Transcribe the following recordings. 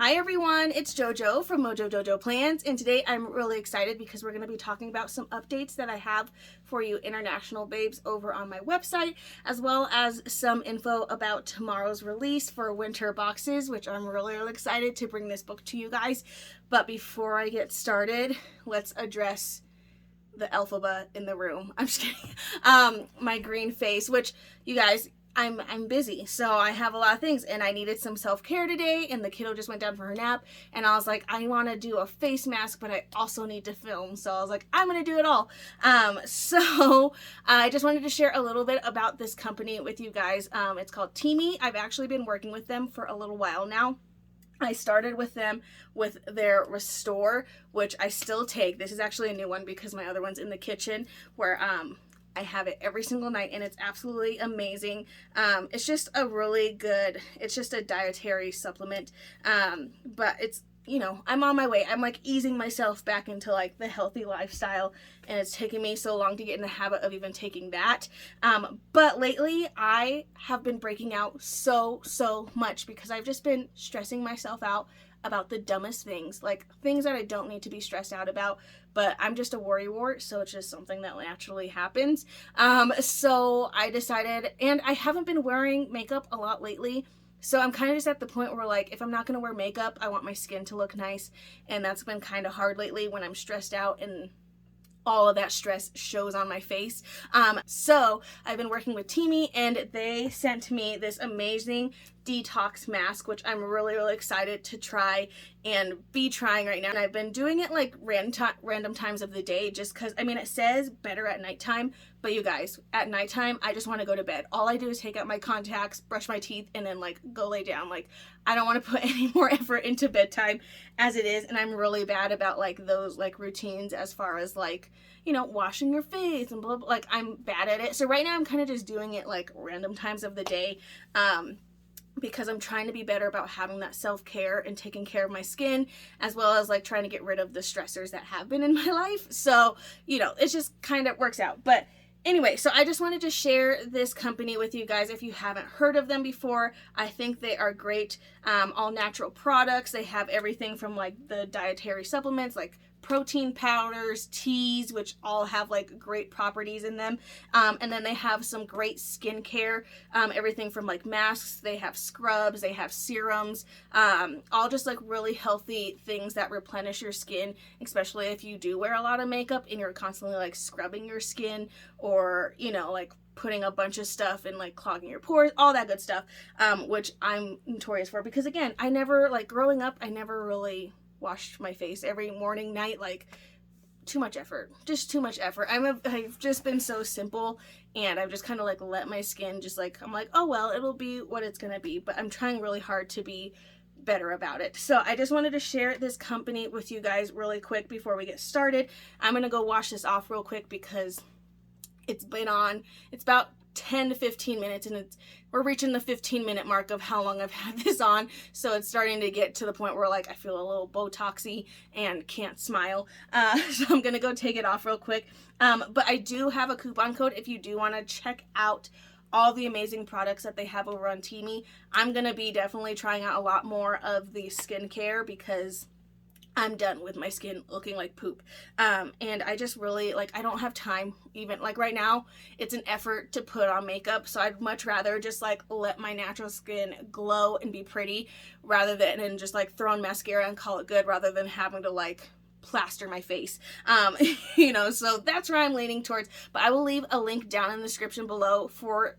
Hi everyone, it's JoJo from Mojo Dojo Plans, and today I'm really excited because we're going to be talking about some updates that I have for you international babes over on my website, as well as some info about tomorrow's release for winter boxes, which I'm really excited to bring this book to you guys. But before I get started, let's address the alphabet in the room. I'm just kidding. My green face, which you guys, I'm busy, so I have a lot of things, and I needed some self-care today, and the kiddo just went down for her nap, and I was like, I want to do a face mask, but I also need to film, so I was like, I'm gonna do it all. So I just wanted to share a little bit about this company with you guys. It's called Teami. I've actually been working with them for a little while now. I started with them with their Restore, which I still take. This is actually a new one because my other one's in the kitchen, where I have it every single night, and it's absolutely amazing. It's just a really good, it's just a dietary supplement, but it's, you know, I'm on my way. I'm like easing myself back into like the healthy lifestyle, and it's taken me so long to get in the habit of even taking that. But lately I have been breaking out so much because I've just been stressing myself out about the dumbest things, like things that I don't need to be stressed out about, but I'm just a worrywart, so it's just something that naturally happens. So I decided, and I haven't been wearing makeup a lot lately, so I'm kind of just at the point where, like, if I'm not going to wear makeup, I want my skin to look nice, and that's been kind of hard lately when I'm stressed out and all of that stress shows on my face. So I've been working with Teami, and they sent me this amazing detox mask, which I'm really excited to try and be trying right now. And I've been doing it like random times of the day, just because, I mean, it says better at nighttime, but you guys, at nighttime I just want to go to bed. All I do is take out my contacts, brush my teeth, and then like go lay down. Like, I don't want to put any more effort into bedtime as it is, and I'm really bad about like those like routines as far as like, you know, washing your face and blah blah. Like, I'm bad at it. So right now I'm kind of just doing it like random times of the day, because I'm trying to be better about having that self-care and taking care of my skin, as well as like trying to get rid of the stressors that have been in my life. So, you know, it just kind of works out. But anyway, so I just wanted to share this company with you guys. If you haven't heard of them before, I think they are great. All natural products. They have everything from like the dietary supplements, like protein powders, teas, which all have like great properties in them. And then they have some great skincare, everything from like masks, they have scrubs, they have serums, all just like really healthy things that replenish your skin, especially if you do wear a lot of makeup and you're constantly like scrubbing your skin, or, you know, like putting a bunch of stuff and like clogging your pores, all that good stuff, which I'm notorious for, because again, I never, like growing up, I never really washed my face every morning, night. Like, too much effort, just too much effort. I've just been so simple, and I've just kind of like let my skin just like, I'm like, oh well, it'll be what it's gonna be, but I'm trying really hard to be better about it. So I just wanted to share this company with you guys really quick before we get started. I'm gonna go wash this off real quick because it's been on, it's about 10 to 15 minutes, and we're reaching the 15-minute mark of how long I've had this on, so it's starting to get to the point where like I feel a little Botoxy and can't smile. So I'm gonna go take it off real quick, but I do have a coupon code if you do want to check out all the amazing products that they have over on Teami. I'm gonna be definitely trying out a lot more of the skincare because I'm done with my skin looking like poop. And I just really, like, I don't have time, even, like, right now, it's an effort to put on makeup, so I'd much rather just, like, let my natural skin glow and be pretty, rather than, and just, like, throw on mascara and call it good, rather than having to, like, plaster my face. You know, so that's where I'm leaning towards, but I will leave a link down in the description below for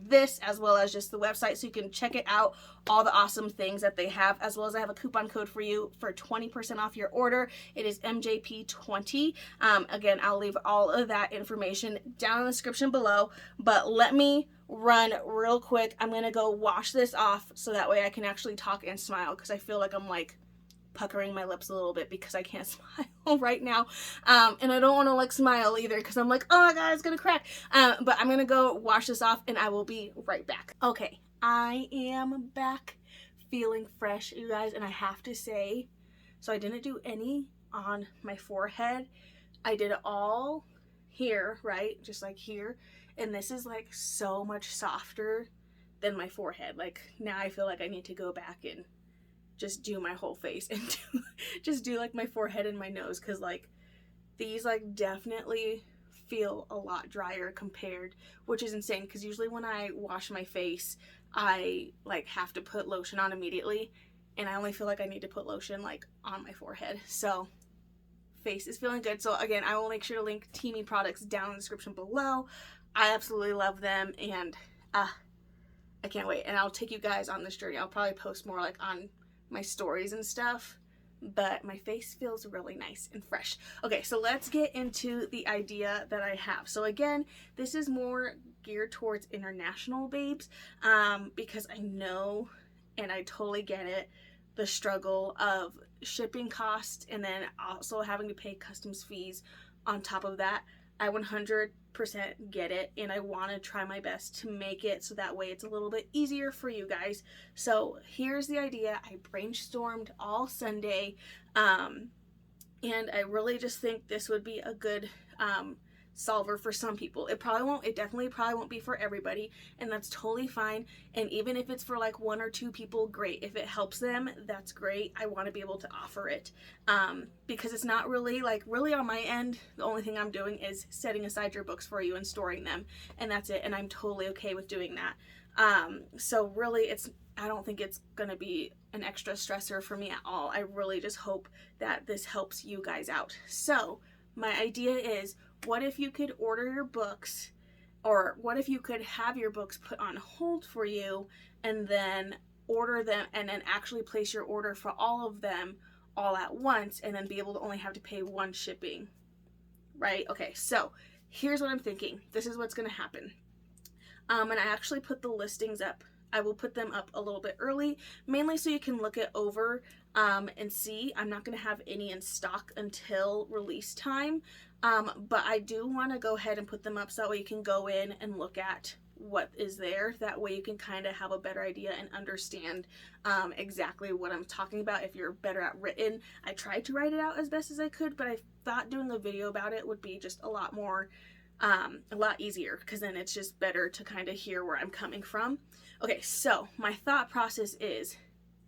this, as well as just the website, so you can check it out, all the awesome things that they have, as well as I have a coupon code for you for 20% off your order. It is MJP20. Again, I'll leave all of that information down in the description below, but let me run real quick. I'm gonna go wash this off so that way I can actually talk and smile, because I feel like I'm like puckering my lips a little bit because I can't smile right now, and I don't want to like smile either because I'm like, oh my god, it's gonna crack. But I'm gonna go wash this off, and I will be right back. Okay, I am back, feeling fresh, you guys, and I have to say, so I didn't do any on my forehead. I did it all here, right, just like here, and this is like so much softer than my forehead. Like, now I feel like I need to go back and just do my whole face and just do like my forehead and my nose, because like these like definitely feel a lot drier compared, which is insane because usually when I wash my face I like have to put lotion on immediately, and I only feel like I need to put lotion like on my forehead. So face is feeling good. So again, I will make sure to link Teami products down in the description below. I absolutely love them, and I can't wait. And I'll take you guys on this journey. I'll probably post more like on my stories and stuff, but my face feels really nice and fresh. Okay, so let's get into the idea that I have. So again, this is more geared towards international babes, because I know, and I totally get it, the struggle of shipping costs and then also having to pay customs fees on top of that. I 100% get it, and I want to try my best to make it so that way it's a little bit easier for you guys. So here's the idea. I brainstormed all Sunday, and I really just think this would be a good solver for some people. It definitely probably won't be for everybody, and that's totally fine. And even if it's for like 1 or 2 people, great. If it helps them, that's great. I want to be able to offer it, because it's not really on my end. The only thing I'm doing is setting aside your books for you and storing them, and that's it. And I'm totally okay with doing that. So really, I don't think it's gonna be an extra stressor for me at all. I really just hope that this helps you guys out. So my idea is, what if you could order your books, or what if you could have your books put on hold for you and then order them and then actually place your order for all of them all at once, and then be able to only have to pay 1 shipping, right? Okay, so here's what I'm thinking. This is what's going to happen. And I actually put the listings up. I will put them up a little bit early, mainly so you can look it over and see. I'm not going to have any in stock until release time, but I do want to go ahead and put them up so that way you can go in and look at what is there. That way you can kind of have a better idea and understand exactly what I'm talking about if you're better at written. I tried to write it out as best as I could, but I thought doing a video about it would be just a lot easier, because then it's just better to kind of hear where I'm coming from. Okay, so my thought process is,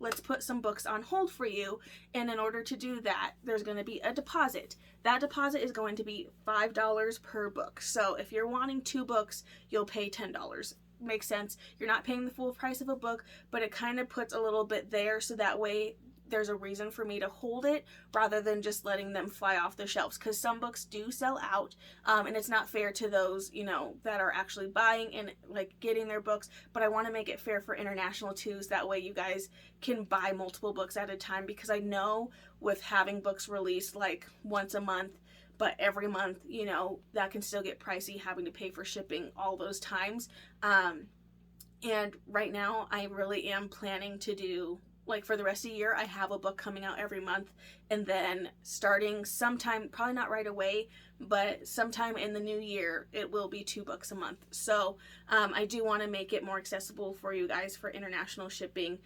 let's put some books on hold for you, and in order to do that, there's going to be a deposit. That deposit is going to be $5 per book. So if you're wanting 2 books, you'll pay $10. Makes sense. You're not paying the full price of a book, but it kind of puts a little bit there, so that way there's a reason for me to hold it rather than just letting them fly off the shelves, because some books do sell out, and it's not fair to those, you know, that are actually buying and like getting their books. But I want to make it fair for international too, so that way you guys can buy multiple books at a time, because I know with having books released like once a month, but every month, you know, that can still get pricey, having to pay for shipping all those times. And right now I really am planning to do, like, for the rest of the year, I have a book coming out every month, and then starting sometime, probably not right away, but sometime in the new year, it will be 2 books a month. So I do want to make it more accessible for you guys for international shipping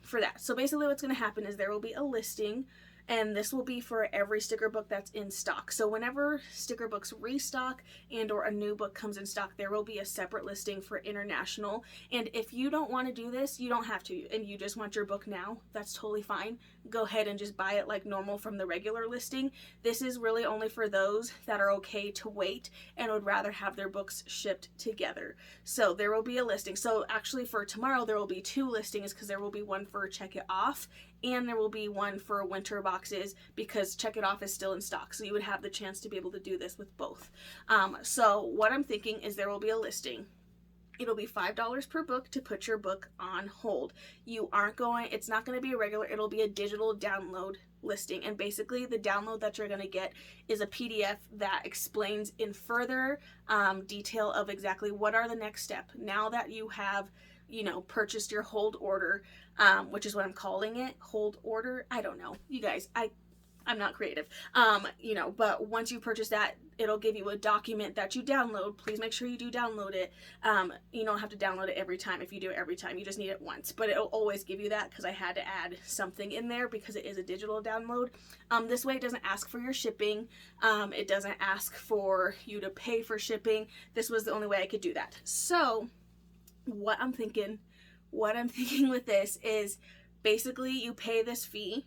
for that. So basically what's going to happen is there will be a listing, and this will be for every sticker book that's in stock. So whenever sticker books restock and or a new book comes in stock, there will be a separate listing for international. And if you don't want to do this, you don't have to, and you just want your book now, that's totally fine. Go ahead and just buy it like normal from the regular listing. This is really only for those that are okay to wait and would rather have their books shipped together. So there will be a listing. So actually for tomorrow, there will be 2 listings, because there will be one for Check It Off, and there will be one for winter boxes, because Check It Off is still in stock. So you would have the chance to be able to do this with both. So what I'm thinking is there will be a listing. It'll be $5 per book to put your book on hold. It's not going to be a regular, it'll be a digital download listing. And basically the download that you're going to get is a PDF that explains in further detail of exactly what are the next step. Now that you have, you know, purchased your hold order, which is what I'm calling it, hold order. I don't know, you guys, I'm not creative, you know, but once you purchase that, it'll give you a document that you download. Please make sure you do download it. You don't have to download it every time. If you do it every time, you just need it once, but it'll always give you that, because I had to add something in there because it is a digital download. This way it doesn't ask for your shipping. It doesn't ask for you to pay for shipping. This was the only way I could do that. So what I'm thinking with this is Basically, you pay this fee,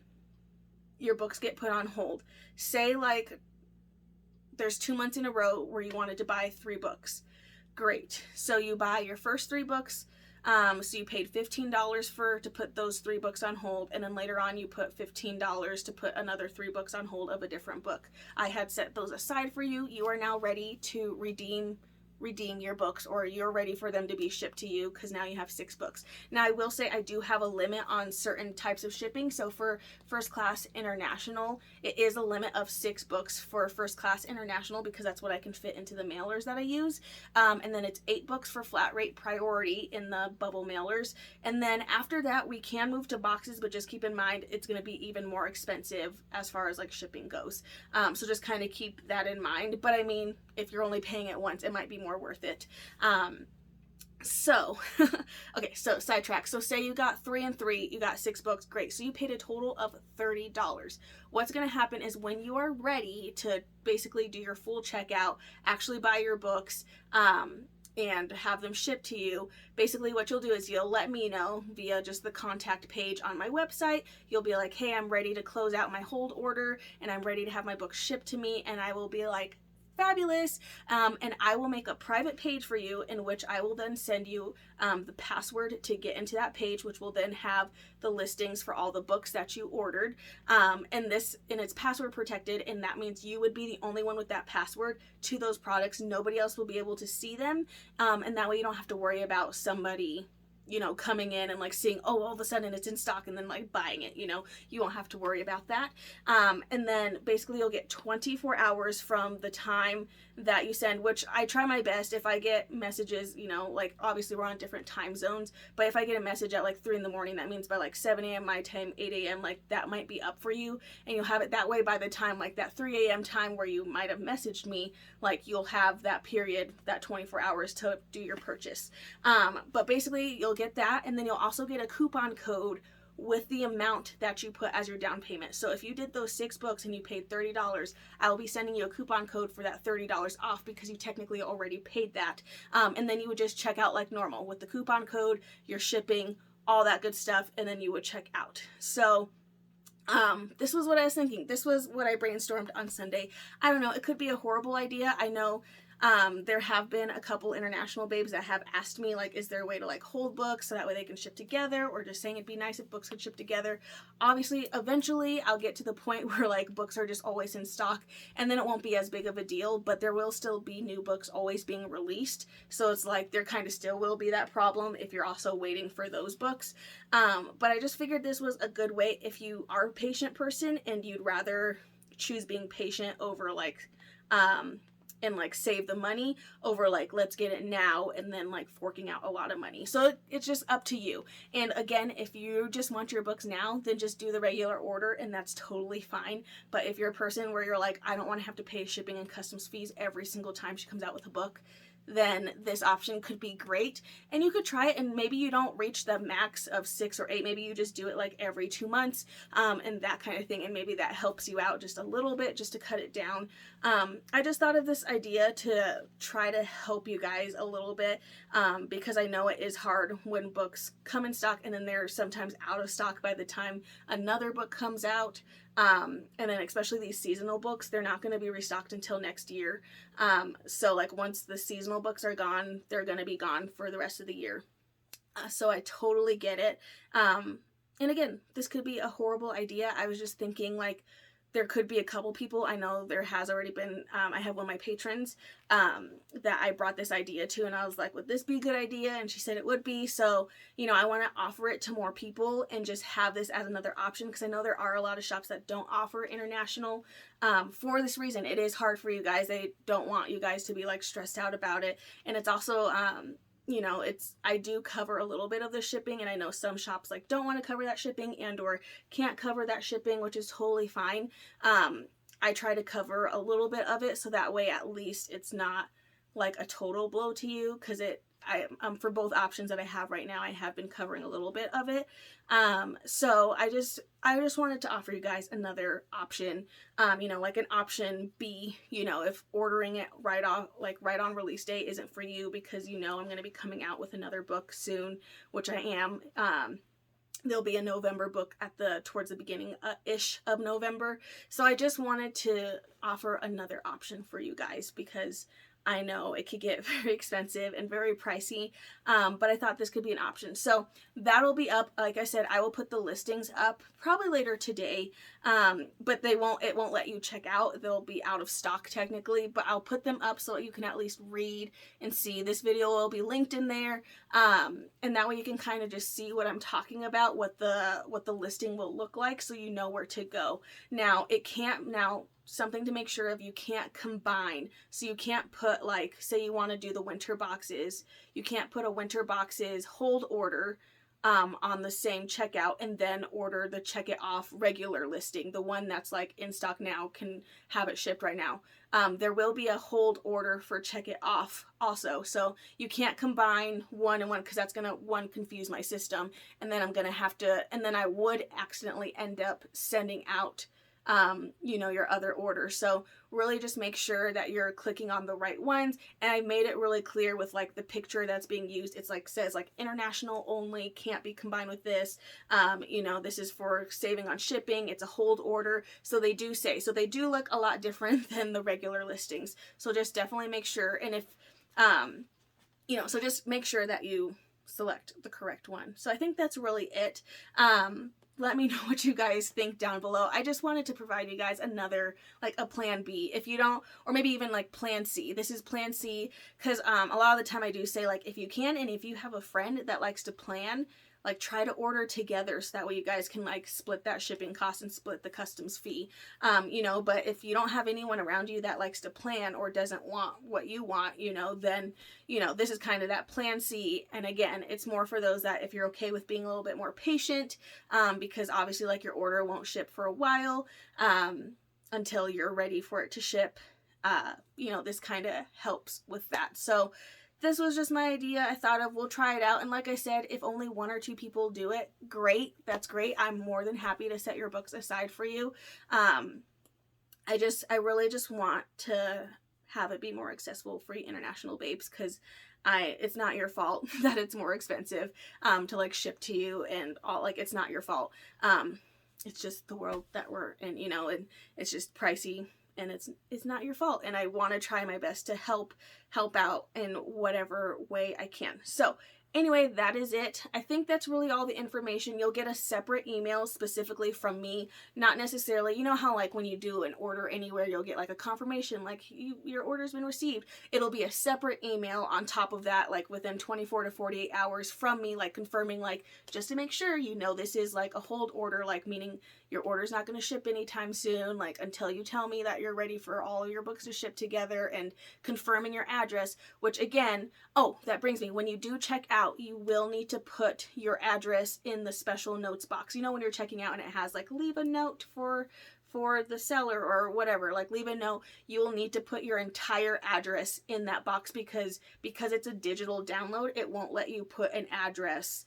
your books get put on hold. Say like there's 2 months in a row where you wanted to buy 3 books. Great. So you buy your first 3 books. So you paid $15 to put those 3 books on hold, and then later on you put $15 to put another 3 books on hold of a different book. I had set those aside for you. You are now ready to redeem your books, or you're ready for them to be shipped to you, because now you have 6 books. Now I will say I do have a limit on certain types of shipping. So for first class international, it is a limit of 6 books for first class international, because that's what I can fit into the mailers that I use. And then it's 8 books for flat rate priority in the bubble mailers. And then after that we can move to boxes, but just keep in mind it's going to be even more expensive as far as like shipping goes. So just kind of keep that in mind. But I mean, if you're only paying it once, it might be more worth it. So okay, so sidetrack. So say you got 3 and 3, you got 6 books, great. So you paid a total of $30. What's going to happen is when you are ready to basically do your full checkout, actually buy your books, and have them shipped to you, basically what you'll do is you'll let me know via just the contact page on my website. You'll be like, hey, I'm ready to close out my hold order and I'm ready to have my books shipped to me. And I will be like, fabulous. And I will make a private page for you, in which I will then send you the password to get into that page, which will then have the listings for all the books that you ordered. And it's password protected, and that means you would be the only one with that password to those products. Nobody else will be able to see them. And that way you don't have to worry about somebody coming in and like seeing, oh, all of a sudden it's in stock, and then like buying it. You won't have to worry about that. And then basically you'll get 24 hours from the time that you send, which I try my best. If I get messages, like obviously we're on different time zones, but if I get a message at like 3 in the morning, that means by like 7 a.m. my time, 8 a.m., like that might be up for you, and you'll have it that way by the time like that 3 a.m. time where you might have messaged me, like you'll have that period, that 24 hours to do your purchase. But basically you'll get that, and then you'll also get a coupon code with the amount that you put as your down payment. So if you did those 6 books and you paid $30, I will be sending you a coupon code for that $30 off, because you technically already paid that. And then you would just check out like normal with the coupon code, your shipping, all that good stuff, and then you would check out. So this was what I was thinking. This was what I brainstormed on Sunday. I don't know, it could be a horrible idea. I know there have been a couple international babes that have asked me, like, is there a way to like hold books so that way they can ship together, or just saying it'd be nice if books could ship together. Obviously, eventually I'll get to the point where like books are just always in stock, and then it won't be as big of a deal, but there will still be new books always being released. So it's like there kind of still will be that problem if you're also waiting for those books. But I just figured this was a good way if you are a patient person and you'd rather choose being patient over like and like save the money over like let's get it now and then like forking out a lot of money. So it's just up to you. And again, if you just want your books now, then just do the regular order, and that's totally fine. But if you're a person where you're like, I don't want to have to pay shipping and customs fees every single time she comes out with a book, then this option could be great, and you could try it, and maybe you don't reach the max of 6 or 8, maybe you just do it like every 2 months, and that kind of thing, and maybe that helps you out just a little bit just to cut it down. I just thought of this idea to try to help you guys a little bit, because I know it is hard when books come in stock and then they're sometimes out of stock by the time another book comes out. And then especially these seasonal books, they're not going to be restocked until next year. So like once the seasonal books are gone, they're going to be gone for the rest of the year. So I totally get it. And again, this could be a horrible idea. I was just thinking like there could be a couple people, I know there has already been, I have one of my patrons that I brought this idea to, and I was like, would this be a good idea? And she said it would be. So, I want to offer it to more people and just have this as another option, because I know there are a lot of shops that don't offer international for this reason. It is hard for you guys. They don't want you guys to be like stressed out about it. And it's also, I do cover a little bit of the shipping, and I know some shops like don't want to cover that shipping and or can't cover that shipping, which is totally fine. I try to cover a little bit of it, so that way at least it's not like a total blow to you, because for both options that I have right now, I have been covering a little bit of it. So I just wanted to offer you guys another option, like an option B, if ordering it right on release date isn't for you, because I'm going to be coming out with another book soon, which I am. there'll be a November book towards the beginning ish of November. So I just wanted to offer another option for you guys, because I know it could get very expensive and very pricey, but I thought this could be an option. So that'll be up. Like I said, I will put the listings up probably later today, but it won't let you check out. They'll be out of stock technically, but I'll put them up so you can at least read and see. This video will be linked in there, and that way you can kind of just see what I'm talking about, what the listing will look like, so you know where to go. Now, something to make sure of, you can't combine. So you can't put, like, say you want to do the winter boxes, you can't put a winter boxes hold order on the same checkout and then order the check it off regular listing. The one that's like in stock now can have it shipped right now. There will be a hold order for check it off also. So you can't combine one and one, because that's going to confuse my system. And then I would accidentally end up sending out your other order. So really just make sure that you're clicking on the right ones. And I made it really clear with like the picture that's being used. It's like, says like international only, can't be combined with this. This is for saving on shipping. It's a hold order. So they do look a lot different than the regular listings. So just definitely make sure. And if, so just make sure that you select the correct one. So I think that's really it. Let me know what you guys think down below. I just wanted to provide you guys another, like, a plan B. If you don't, or maybe even like plan C. This is plan C, because a lot of the time I do say, like, if you can, and if you have a friend that likes to plan, like, try to order together, so that way you guys can like split that shipping cost and split the customs fee. But if you don't have anyone around you that likes to plan or doesn't want what you want, then this is kind of that plan C. And again, it's more for those that, if you're okay with being a little bit more patient, because obviously, like, your order won't ship for a while until you're ready for it to ship. This kind of helps with that. So this was just my idea. I thought of, we'll try it out. And like I said, if only 1 or 2 people do it, great. That's great. I'm more than happy to set your books aside for you. I really just want to have it be more accessible for you international babes, because it's not your fault that it's more expensive to like ship to you and all. Like, it's not your fault. It's just the world that we're in, and it's just pricey. And it's not your fault, and I want to try my best to help out in whatever way I can. So anyway, that is it. I think that's really all the information. You'll get a separate email specifically from me, not necessarily, how like when you do an order anywhere, you'll get like a confirmation, like your order's been received. It'll be a separate email on top of that, like within 24 to 48 hours from me, like confirming, like, just to make sure this is like a hold order, like meaning your order's not going to ship anytime soon, like until you tell me that you're ready for all your books to ship together, and confirming your address, which again, that brings me, when you do check out, you will need to put your address in the special notes box. When you're checking out and it has like, leave a note for the seller or whatever, like leave a note, you will need to put your entire address in that box, because it's a digital download, it won't let you put an address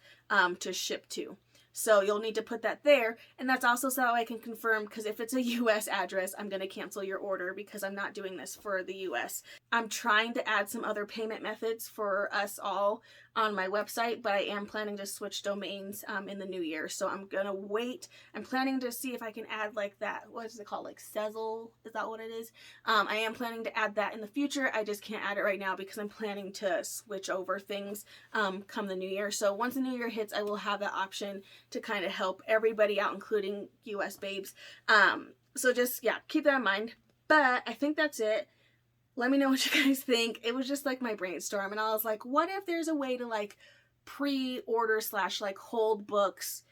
to ship to. So you'll need to put that there, and that's also so I can confirm, because if it's a US address, I'm going to cancel your order, because I'm not doing this for the US. I'm trying to add some other payment methods for us all on my website, but I am planning to switch domains in the new year. So I'm going to wait. I'm planning to see if I can add like that, what is it called, like Sezzle? Is that what it is? I am planning to add that in the future. I just can't add it right now because I'm planning to switch over things come the new year. So once the new year hits, I will have that option to kind of help everybody out, including US babes. So just, yeah, keep that in mind. But I think that's it. Let me know what you guys think. It was just like my brainstorm, and I was like, what if there's a way to like pre-order / like hold books,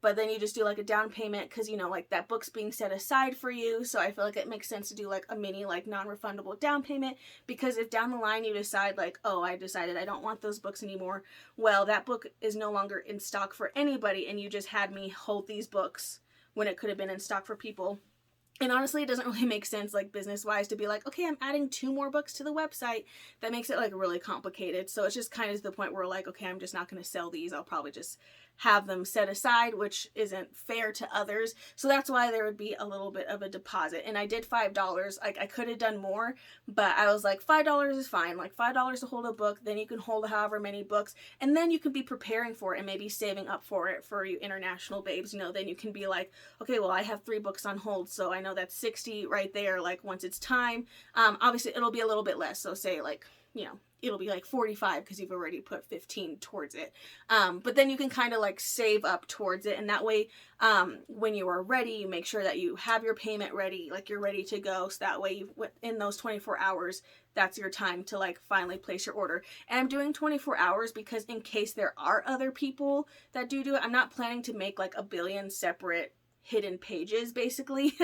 but then you just do like a down payment, because like that book's being set aside for you. So I feel like it makes sense to do like a mini like non-refundable down payment, because if down the line you decide like, I decided I don't want those books anymore, well, that book is no longer in stock for anybody, and you just had me hold these books when it could have been in stock for people. And honestly, it doesn't really make sense, like, business-wise, to be like, okay, I'm adding 2 more books to the website. That makes it, like, really complicated. So it's just kind of to the point where, like, okay, I'm just not going to sell these. I'll probably just have them set aside, which isn't fair to others. So that's why there would be a little bit of a deposit. And I did $5. Like, I could have done more, but I was like, $5 is fine. Like, $5 to hold a book, then you can hold however many books, and then you can be preparing for it and maybe saving up for it for you international babes. You know, then you can be like, okay, well, I have 3 books on hold, so I know that's 60 right there. Like, once it's time, obviously it'll be a little bit less. So say like, you know, it'll be like 45 because you've already put 15 towards it. But then you can kind of like save up towards it, and that way when you are ready, you make sure that you have your payment ready, like you're ready to go, so that way you, in those 24 hours, that's your time to like finally place your order. And I'm doing 24 hours because in case there are other people that do it, I'm not planning to make like a billion separate hidden pages basically.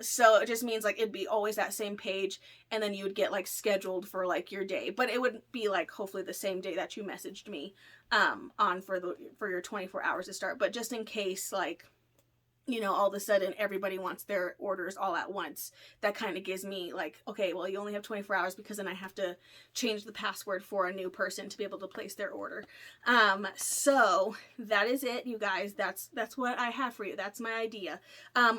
So it just means like it'd be always that same page, and then you would get like scheduled for like your day, but it would be like hopefully the same day that you messaged me on for your 24 hours to start. But just in case, like, you know, all of a sudden everybody wants their orders all at once, that kind of gives me like, okay, well, you only have 24 hours because then I have to change the password for a new person to be able to place their order. So that is it, you guys. That's what I have for you. That's my idea.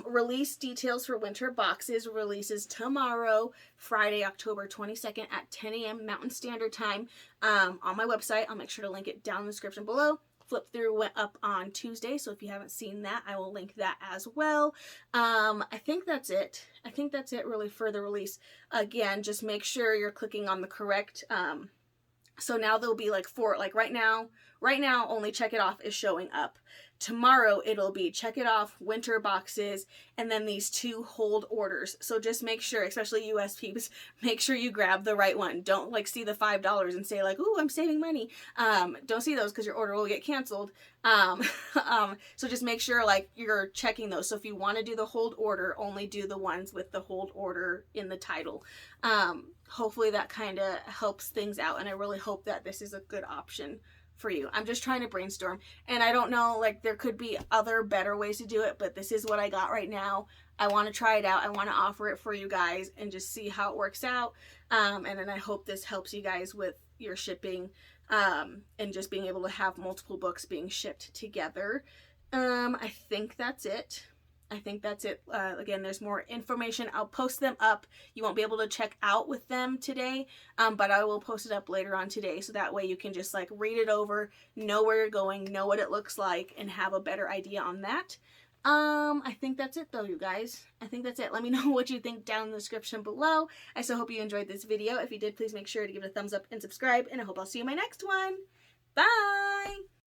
Release details for winter boxes releases tomorrow, Friday, October 22nd at 10 a.m. Mountain Standard Time, on my website. I'll make sure to link it down in the description below. Flip Through went up on Tuesday, so if you haven't seen that, I will link that as well. I think that's it. I think that's it really for the release. Again, just make sure you're clicking on the correct, so now there'll be like 4, like right now only Check It Off is showing up. Tomorrow it'll be Check It Off, winter boxes, and then these 2 hold orders. So just make sure, especially US peeps, make sure you grab the right one. Don't like see the $5 and say like, ooh, I'm saving money. Don't see those because your order will get canceled. So just make sure like you're checking those. So if you want to do the hold order, only do the ones with the hold order in the title. Hopefully that kind of helps things out, and I really hope that this is a good option for you. I'm just trying to brainstorm, and I don't know, like there could be other better ways to do it, but this is what I got right now. I want to try it out. I want to offer it for you guys and just see how it works out. And then I hope this helps you guys with your shipping, and just being able to have multiple books being shipped together. I think that's it. Again, there's more information. I'll post them up. You won't be able to check out with them today, but I will post it up later on today, so that way you can just like read it over, know where you're going, know what it looks like, and have a better idea on that. I think that's it though, you guys. I think that's it. Let me know what you think down in the description below. I so hope you enjoyed this video. If you did, please make sure to give it a thumbs up and subscribe, and I hope I'll see you in my next one. Bye!